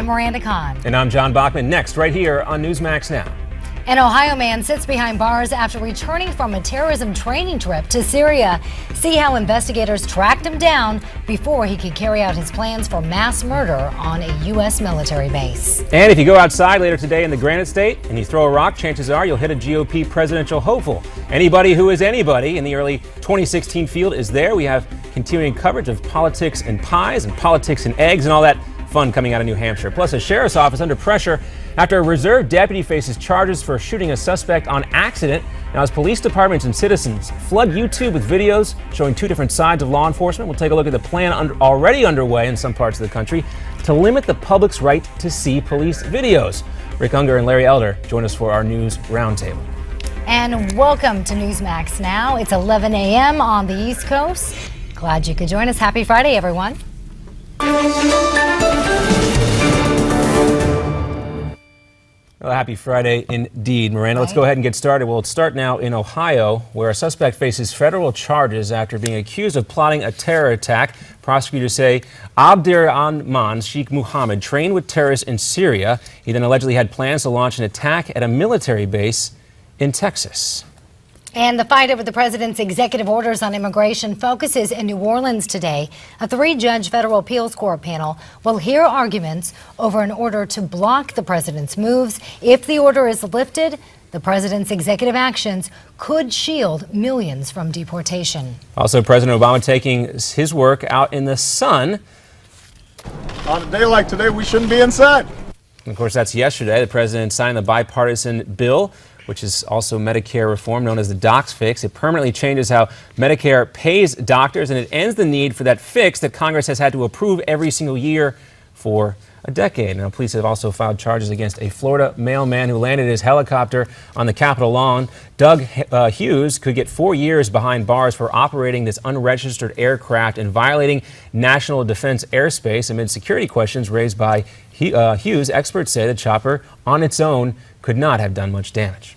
I'm Miranda Kahn. And I'm John Bachman. Next, right here on Newsmax Now. An Ohio man sits behind bars after returning from a terrorism training trip to Syria. See how investigators tracked him down before he could carry out his plans for mass murder on a U.S. military base. And if you go outside later today in the Granite State and you throw a rock, chances are you'll hit a GOP presidential hopeful. Anybody who is anybody in the early 2016 field is there. We have continuing coverage of politics and pies and politics and eggs and all that fun coming out of New Hampshire. Plus, a sheriff's office under pressure after a reserve deputy faces charges for shooting a suspect on accident. Now, as police departments and citizens flood YouTube with videos showing two different sides of law enforcement, we'll take a look at the plan already underway in some parts of the country to limit the public's right to see police videos. Rick Unger and Larry Elder join us for our news roundtable. And welcome to Newsmax Now. It's 11 a.m. on the East Coast. Glad you could join us. Happy Friday, everyone. Well, happy Friday indeed, Miranda. Let's go ahead and get started. We'll start now in Ohio, where a suspect faces federal charges after being accused of plotting a terror attack. Prosecutors say Abdirahman Sheikh Mohammed trained with terrorists in Syria. He then allegedly had plans to launch an attack at a military base in Texas. And the fight over the president's executive orders on immigration focuses in New Orleans today. A three-judge federal appeals court panel will hear arguments over an order to block the president's moves. If the order is lifted, the president's executive actions could shield millions from deportation. Also, President Obama taking his work out in the sun. On a day like today, we shouldn't be inside. And of course, that's yesterday. The president signed the bipartisan bill, which is also Medicare reform, known as the Docs Fix. It permanently changes how Medicare pays doctors, and it ends the need for that fix that Congress has had to approve every single year for a decade. Now, police have also filed charges against a Florida mailman who landed his helicopter on the Capitol lawn. Doug Hughes could get 4 years behind bars for operating this unregistered aircraft and violating national defense airspace amid security questions raised by Hughes. Experts say the chopper on its own could not have done much damage.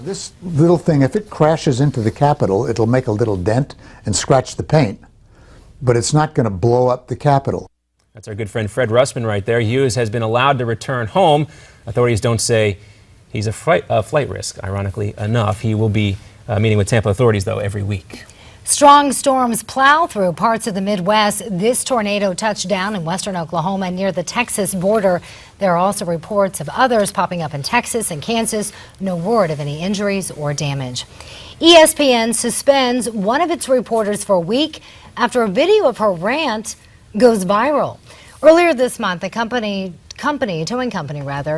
This little thing, if it crashes into the Capitol, it'll make a little dent and scratch the paint, but it's not going to blow up the Capitol. That's our good friend Fred Russman right there. Hughes has been allowed to return home. Authorities don't say he's a flight risk, ironically enough. He will be meeting with Tampa authorities, though, every week. Strong storms plow through parts of the Midwest. This tornado touched down in western Oklahoma near the Texas border. There are also reports of others popping up in Texas and Kansas. No word of any injuries or damage. ESPN suspends one of its reporters for a week after a video of her rant goes viral. Earlier this month, the towing company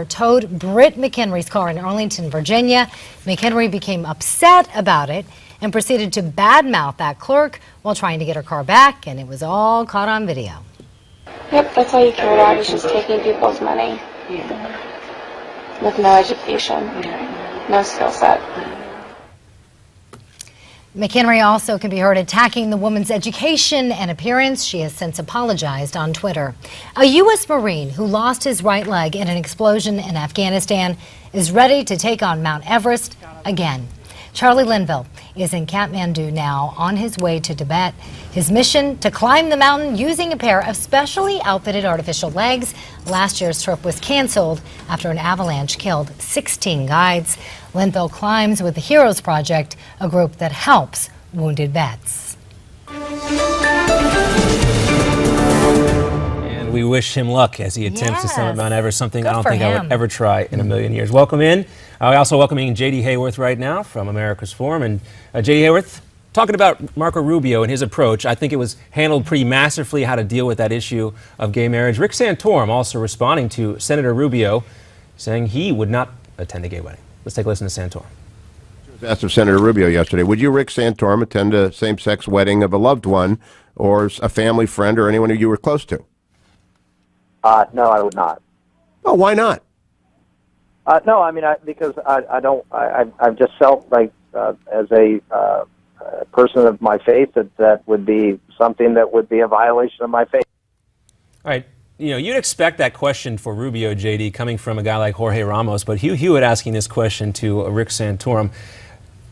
towed Britt McHenry's car in Arlington, Virginia. McHenry became upset about it and proceeded to badmouth that clerk while trying to get her car back, and it was all caught on video. Yep, that's all you care about is just taking people's money. With no education, no skill set. McHenry also can be heard attacking the woman's education and appearance. She has since apologized on Twitter. A U.S. Marine who lost his right leg in an explosion in Afghanistan is ready to take on Mount Everest again. Charlie Linville is in Kathmandu now on his way to Tibet. His mission to climb the mountain using a pair of specially outfitted artificial legs. Last year's trip was canceled after an avalanche killed 16 guides. Linville climbs with the Heroes Project, a group that helps wounded vets. And we wish him luck as he attempts to summit Mount Everest, something I don't think I would ever try in a million years. Welcome in. We're also welcoming J.D. Hayworth right now from America's Forum. And J.D. Hayworth, talking about Marco Rubio and his approach, I think it was handled pretty masterfully how to deal with that issue of gay marriage. Rick Santorum also responding to Senator Rubio, saying he would not attend a gay wedding. Let's take a listen to Santorum. Asked of Senator Rubio yesterday, would you, Rick Santorum, attend a same-sex wedding of a loved one or a family friend or anyone who you were close to? No, I would not. Oh, why not? No, I mean, because I've just felt like as a person of my faith that would be something that would be a violation of my faith. All right. You know, you'd expect that question for Rubio, J.D., coming from a guy like Jorge Ramos, but Hugh Hewitt asking this question to Rick Santorum.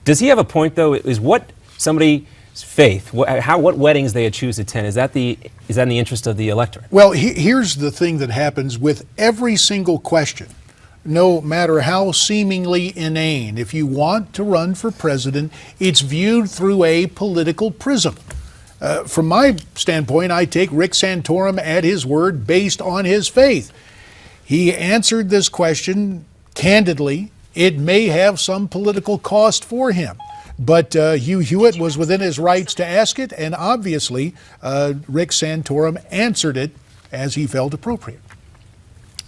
Does he have a point, though? Is what somebody faith, what weddings they choose to attend, is that in the interest of the electorate? Well, here's the thing that happens with every single question. No matter how seemingly inane, if you want to run for president, it's viewed through a political prism. From my standpoint, I take Rick Santorum at his word based on his faith. He answered this question candidly. It may have some political cost for him, but Hugh Hewitt was within his rights to ask it, and obviously Rick Santorum answered it as he felt appropriate.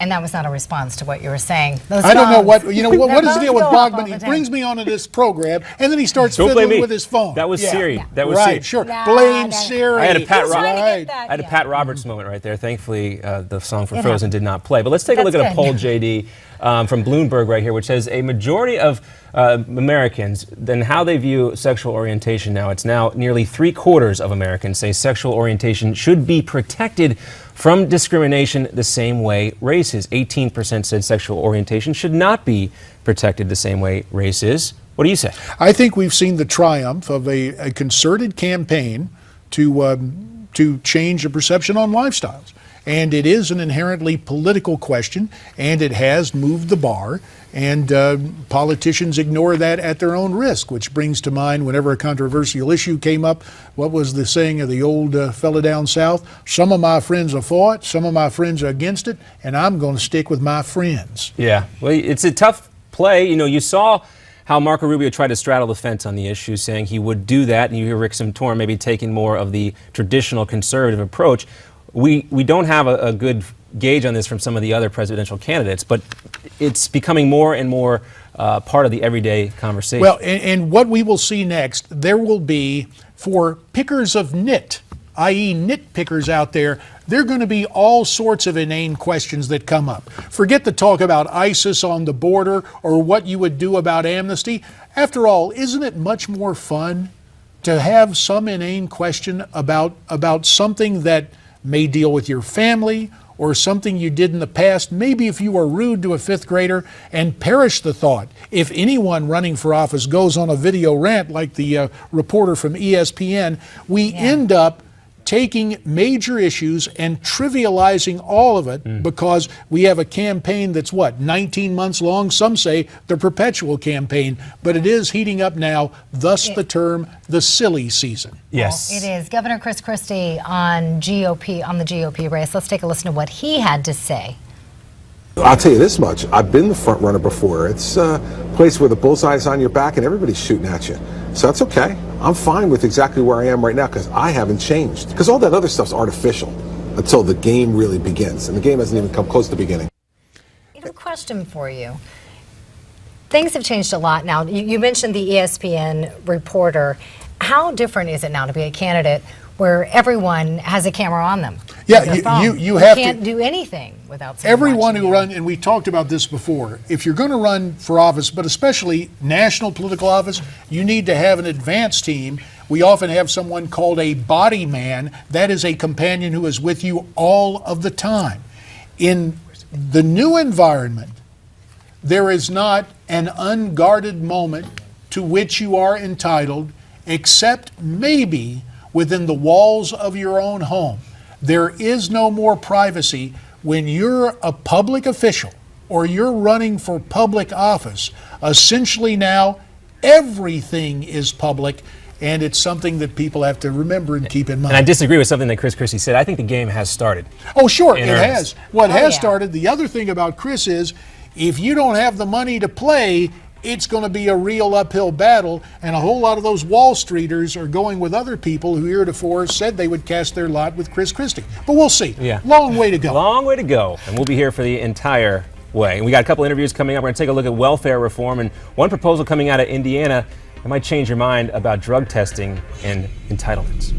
And that was not a response to what you were saying. I don't know what is the deal with Bogman? He brings me onto this program, and then he starts fiddling with his phone. That was Siri. Yeah. That was right, Siri. sure. Nah, Blame nah. Siri. I had a Pat, I I had a Pat Roberts moment right there. Thankfully, the song from Frozen did not play. But let's take a look at a poll, JD, from Bloomberg right here, which says a majority of Americans, then how they view sexual orientation now. It's now nearly 3/4 of Americans say sexual orientation should be protected from discrimination the same way race is. 18% said sexual orientation should not be protected the same way race is. What do you say? I think we've seen the triumph of a concerted campaign to change the perception on lifestyles. And it is an inherently political question, and it has moved the bar, and politicians ignore that at their own risk, which brings to mind whenever a controversial issue came up, what was the saying of the old fella down south? Some of my friends are for it, some of my friends are against it, and I'm going to stick with my friends. Yeah, well, it's a tough play. You know, you saw how Marco Rubio tried to straddle the fence on the issue, saying he would do that, and you hear Rick Santorum maybe taking more of the traditional conservative approach. We don't have a good gauge on this from some of the other presidential candidates, but it's becoming more and more part of the everyday conversation. Well, and what we will see next, there will be, for pickers of nit, i.e. nitpickers out there, there are going to be all sorts of inane questions that come up. Forget the talk about ISIS on the border or what you would do about amnesty. After all, isn't it much more fun to have some inane question about something that may deal with your family or something you did in the past, maybe if you were rude to a fifth grader, and perish the thought. If anyone running for office goes on a video rant like the reporter from ESPN, we end up taking major issues and trivializing all of it because we have a campaign that's 19 months long? Some say the perpetual campaign, but it is heating up now, thus the term the silly season. Yes. Well, it is. Governor Chris Christie on the GOP race. Let's take a listen to what he had to say. I'll tell you this much, I've been the front runner before. It's a place where the bullseye's on your back and everybody's shooting at you. So that's okay. I'm fine with exactly where I am right now because I haven't changed. Because all that other stuff's artificial until the game really begins. And the game hasn't even come close to beginning. I have a question for you. Things have changed a lot now. You mentioned the ESPN reporter. How different is it now to be a candidate where everyone has a camera on them? Yeah, you have can't to do anything without someone everyone watching who you. runs, and we talked about this before, if you're going to run for office, but especially national political office, you need to have an advance team. We often have someone called a body man. That is a companion who is with you all of the time. In the new environment, there is not an unguarded moment to which you are entitled, except maybe within the walls of your own home. There is no more privacy when you're a public official or you're running for public office. Essentially now, everything is public, and it's something that people have to remember and keep in mind. And I disagree with something that Chris Christie said. I think the game has started. Oh, sure, it earnest. has. What has started, the other thing about Chris is, if you don't have the money to play, it's going to be a real uphill battle, and a whole lot of those Wall Streeters are going with other people who heretofore said they would cast their lot with Chris Christie. But we'll see. Yeah. Long way to go. Long way to go. And we'll be here for the entire way. And we got a couple interviews coming up. We're going to take a look at welfare reform and one proposal coming out of Indiana that might change your mind about drug testing and entitlements.